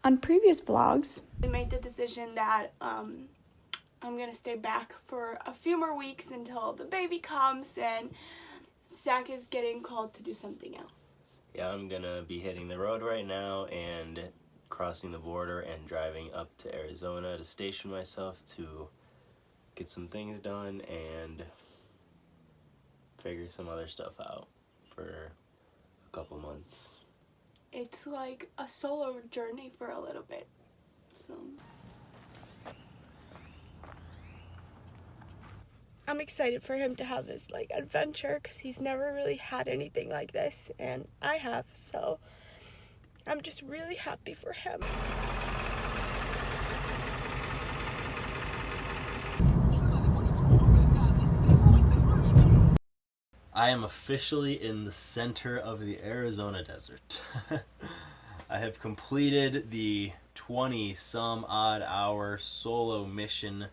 On previous vlogs, I made the decision that I'm gonna stay back for a few more weeks until the baby comes and Zach is getting called to do something else. Yeah, I'm gonna be hitting the road right now and crossing the border and driving up to Arizona to station myself to get some things done and figure some other stuff out for a couple months. It's like a solo journey for a little bit. So I'm excited for him to have this like adventure because he's never really had anything like this, and I have, so I'm just really happy for him. I am officially in the center of the Arizona desert. I have completed the 20 some odd hour solo mission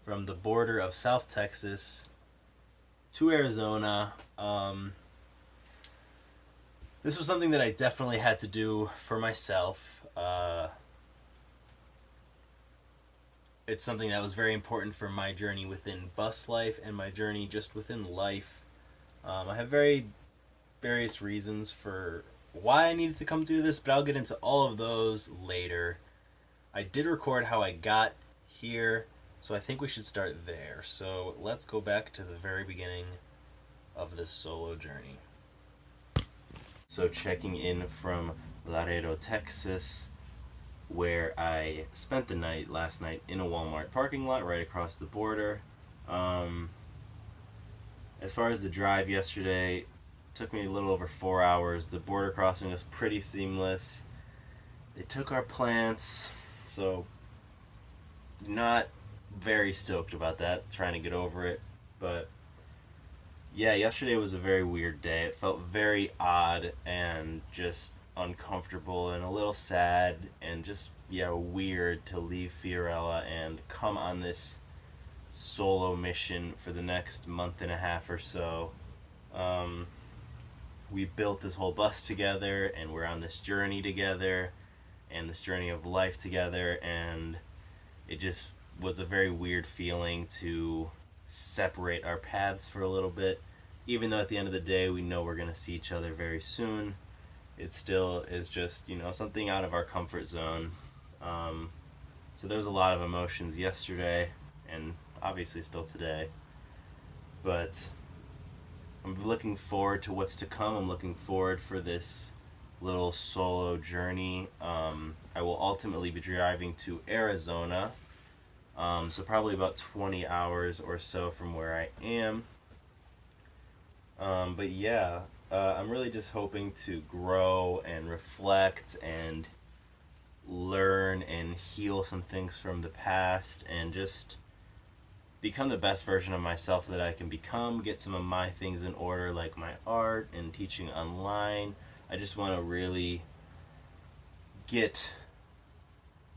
from the border of South Texas to Arizona. This was something that I definitely had to do for myself. It's something that was very important for my journey within bus life and my journey just within life. I have various reasons for why I needed to come do this, but I'll get into all of those later. I did record how I got here, so I think we should start there. So let's go back to the very beginning of this solo journey. So checking in from Laredo, Texas, where I spent the night last night in a Walmart parking lot right across the border. As far as the drive yesterday, it took me a little over 4 hours. The border crossing was pretty seamless. They took our plants, so not very stoked about that, trying to get over it. But yeah, yesterday was a very weird day. It felt very odd and just uncomfortable and a little sad and just, yeah, weird to leave Fiorella and come on this solo mission for the next month and a half or so. We built this whole bus together and we're on this journey together and this journey of life together, and it just was a very weird feeling to separate our paths for a little bit. Even though at the end of the day we know we're going to see each other very soon, it still is just, something out of our comfort zone. So there was a lot of emotions yesterday and obviously still today, but I'm looking forward to what's to come. I'm looking forward for this little solo journey. I will ultimately be driving to Arizona, so probably about 20 hours or so from where I am. But yeah, I'm really just hoping to grow and reflect and learn and heal some things from the past and just become the best version of myself that I can become, get some of my things in order like my art and teaching online. I just want to really get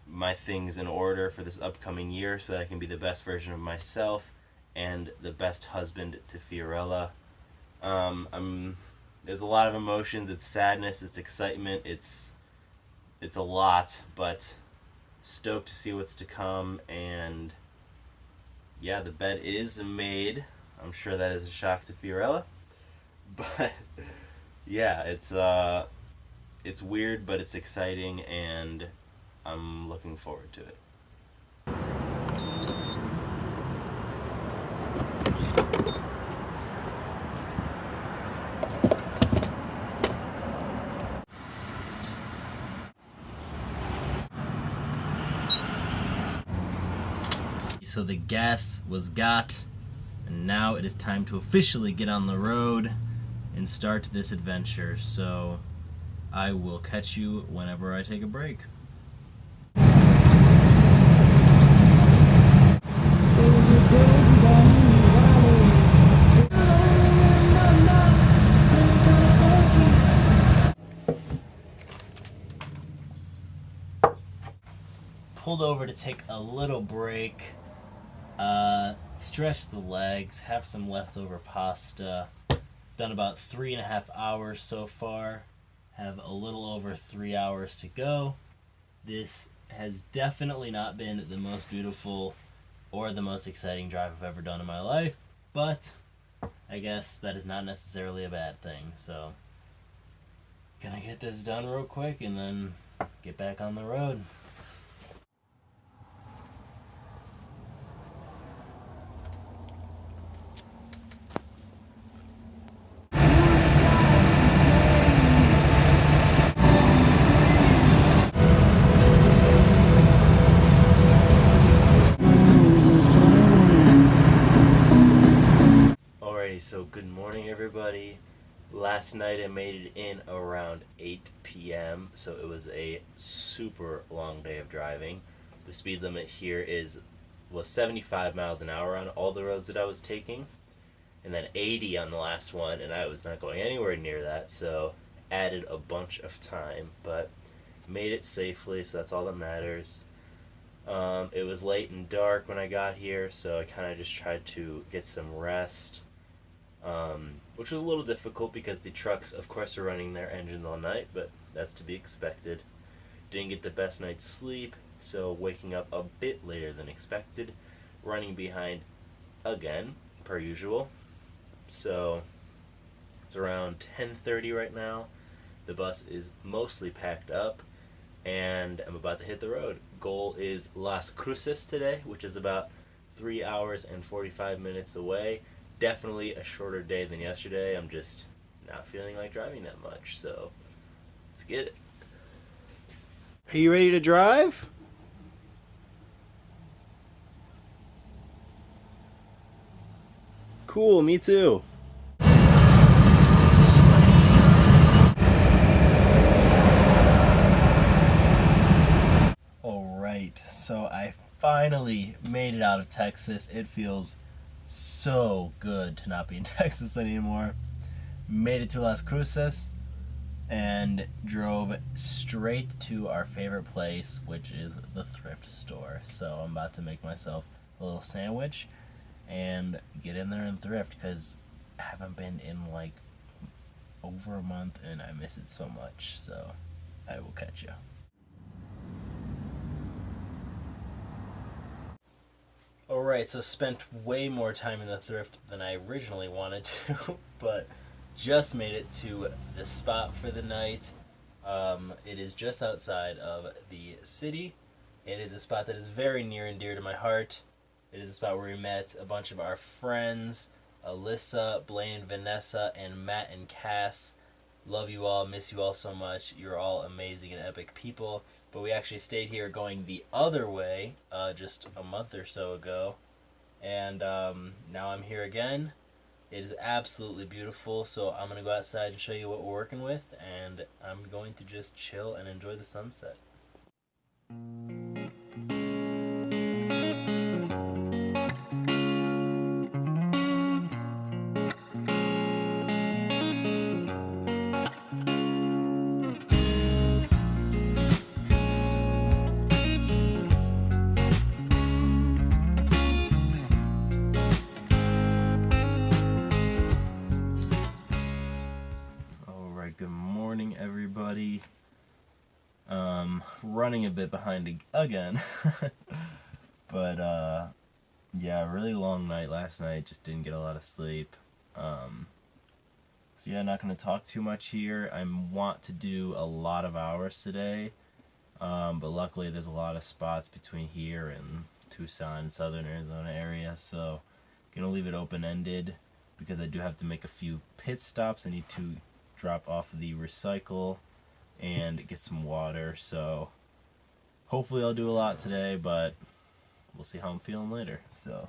my things in order for this upcoming year so that I can be the best version of myself and the best husband to Fiorella. There's a lot of emotions. It's sadness, it's excitement, it's a lot, but stoked to see what's to come. And yeah, the bed is made. I'm sure that is a shock to Fiorella, but yeah, it's weird, but it's exciting, and I'm looking forward to it. So the gas was got, and now it is time to officially get on the road and start this adventure. So I will catch you whenever I take a break. Pulled over to take a little break, stretch the legs, have some leftover pasta. Done about 3.5 hours so far. Have a little over 3 hours to go. This has definitely not been the most beautiful or the most exciting drive I've ever done in my life, but I guess that is not necessarily a bad thing. So, gonna get this done real quick and then get back on the road. Alrighty, so good morning everybody. Last night I made it in around 8 p.m. so it was a super long day of driving. The speed limit here was 75 miles an hour on all the roads that I was taking, and then 80 on the last one, and I was not going anywhere near that, so added a bunch of time, but made it safely, so that's all that matters. It was late and dark when I got here, so I kind of just tried to get some rest, which was a little difficult because the trucks, of course, are running their engines all night, but that's to be expected. Didn't get the best night's sleep, so waking up a bit later than expected, running behind again, per usual. So it's around 10:30 right now. The bus is mostly packed up, and I'm about to hit the road. Goal is Las Cruces today, which is about 3 hours and 45 minutes away. Definitely a shorter day than yesterday. I'm just not feeling like driving that much, so let's get it. Are you ready to drive? Cool, me too. Alright, so I finally made it out of Texas. It feels so good to not be in Texas anymore. Made it to Las Cruces and drove straight to our favorite place, which is the thrift store. So I'm about to make myself a little sandwich and get in there and thrift because I haven't been in like over a month and I miss it so much. So I will catch you. Alright, so spent way more time in the thrift than I originally wanted to, but just made it to the spot for the night. It is just outside of the city. It is a spot that is very near and dear to my heart. It is a spot where we met a bunch of our friends, Alyssa, Blaine and Vanessa, and Matt and Cass. Love you all, miss you all so much. You're all amazing and epic people. But we actually stayed here going the other way just a month or so ago. And now I'm here again. It is absolutely beautiful, so I'm going to go outside and show you what we're working with. And I'm going to just chill and enjoy the sunset. Good morning, everybody. Running a bit behind again, but yeah, really long night last night. Just didn't get a lot of sleep. So yeah, not going to talk too much here. I want to do a lot of hours today, but luckily there's a lot of spots between here and Tucson, southern Arizona area, so gonna leave it open-ended because I do have to make a few pit stops. I need to drop off the recycle and get some water, so hopefully I'll do a lot today, but we'll see how I'm feeling later. So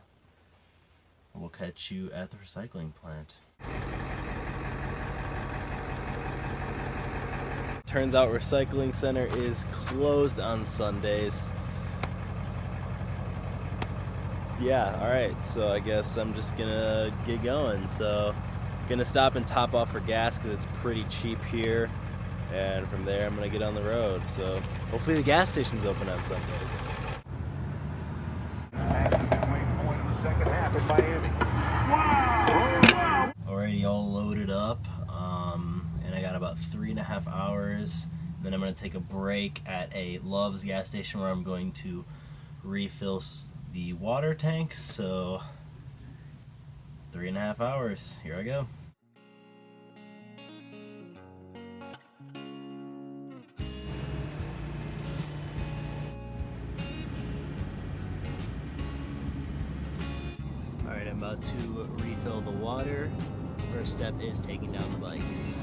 we'll catch you at the recycling plant. Turns out recycling center is closed on Sundays. Yeah, alright, so I guess I'm just gonna get going. So gonna stop and top off for gas because it's pretty cheap here, and from there I'm gonna get on the road. So hopefully the gas station's open on Sundays. Already all loaded up, and I got about 3.5 hours Then I'm going to take a break at a Love's gas station where I'm going to refill the water tanks. So 3.5 hours. Here I go. Alright, I'm about to refill the water. First step is taking down the bikes.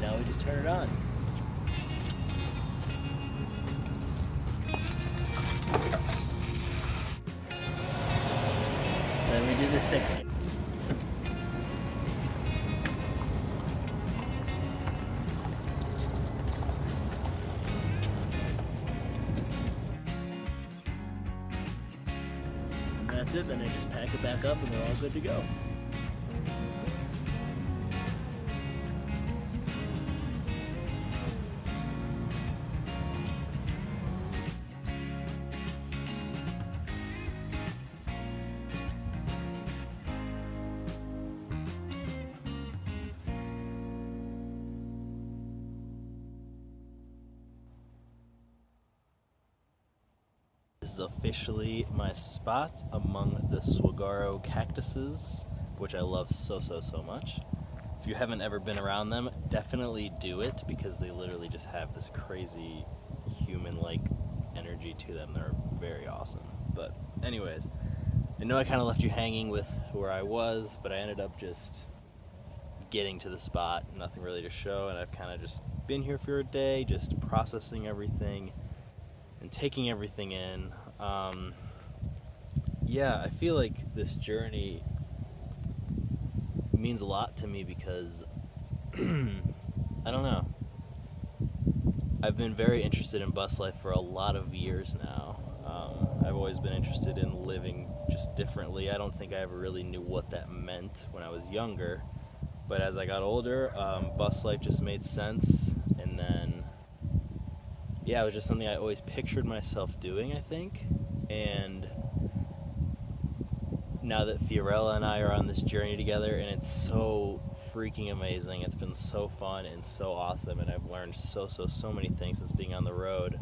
Now we just turn it on. Then we do the 6. And that's it, then I just pack it back up and we're all good to go. This is officially my spot among the saguaro cactuses, which I love so much. If you haven't ever been around them, definitely do it because they literally just have this crazy human-like energy to them. They're very awesome. But anyways, I know I kind of left you hanging with where I was, but I ended up just getting to the spot, nothing really to show, and I've kind of just been here for a day, just processing everything and taking everything in. Yeah, I feel like this journey means a lot to me because I don't know. I've been very interested in bus life for a lot of years now. I've always been interested in living just differently. I don't think I ever really knew what that meant when I was younger, but as I got older, bus life just made sense. And then yeah, it was just something I always pictured myself doing, I think. And now that Fiorella and I are on this journey together, and it's so freaking amazing. It's been so fun and so awesome, and I've learned so many things since being on the road.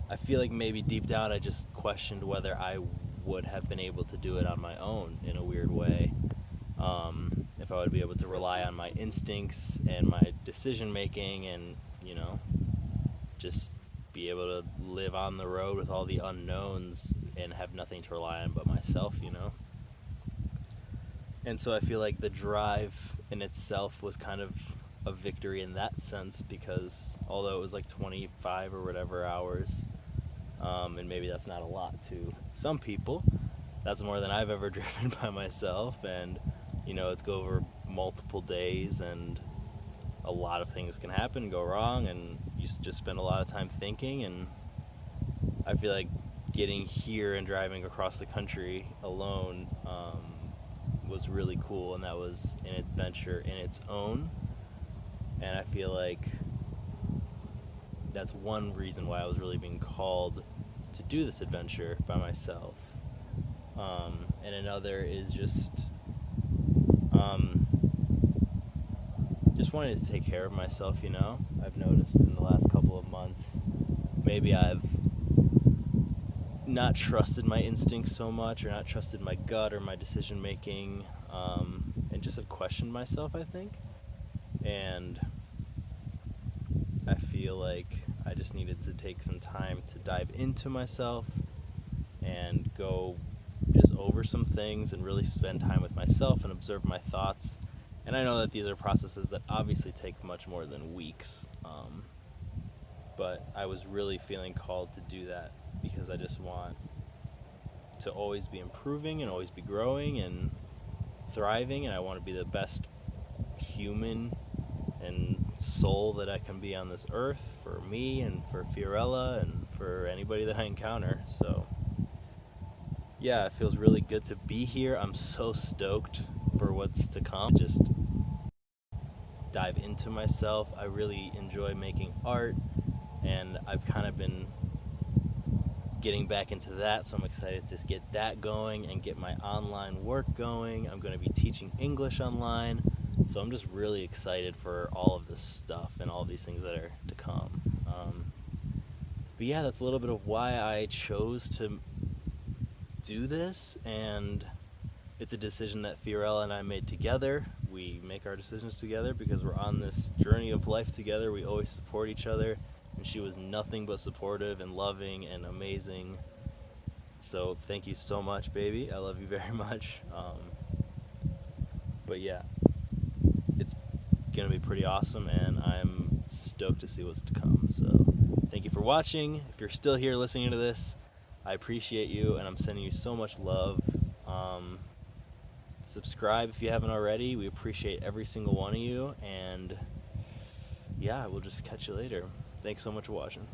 I feel like maybe deep down I just questioned whether I would have been able to do it on my own in a weird way. If I would be able to rely on my instincts and my decision making and, just be able to live on the road with all the unknowns and have nothing to rely on but myself, And so I feel like the drive in itself was kind of a victory in that sense, because although it was like 25 or whatever hours, and maybe that's not a lot to some people, that's more than I've ever driven by myself. And it's go over multiple days, and a lot of things can happen, go wrong, and you just spend a lot of time thinking. And I feel like getting here and driving across the country alone was really cool, and that was an adventure in its own. And I feel like that's one reason why I was really being called to do this adventure by myself. And another is just wanting to take care of myself. I've noticed in the last couple of months, maybe I've not trusted my instincts so much, or not trusted my gut or my decision making, and just have questioned myself, I think. And I feel like I just needed to take some time to dive into myself and go just over some things and really spend time with myself and observe my thoughts. And I know that these are processes that obviously take much more than weeks, but I was really feeling called to do that because I just want to always be improving and always be growing and thriving, and I want to be the best human and soul that I can be on this earth for me and for Fiorella and for anybody that I encounter. So yeah, it feels really good to be here. I'm so stoked for what's to come. Just dive into myself. I really enjoy making art, and I've kind of been getting back into that, so I'm excited to get that going and get my online work going. I'm going to be teaching English online, so I'm just really excited for all of this stuff and all of these things that are to come. But yeah, that's a little bit of why I chose to do this, and it's a decision that Fiorella and I made together. We make our decisions together because we're on this journey of life together. We always support each other, and she was nothing but supportive and loving and amazing. So thank you so much, baby. I love you very much. But yeah, it's gonna be pretty awesome, and I'm stoked to see what's to come. So thank you for watching. If you're still here listening to this, I appreciate you, and I'm sending you so much love. Subscribe if you haven't already. We appreciate every single one of you, and yeah, we'll just catch you later. Thanks so much for watching.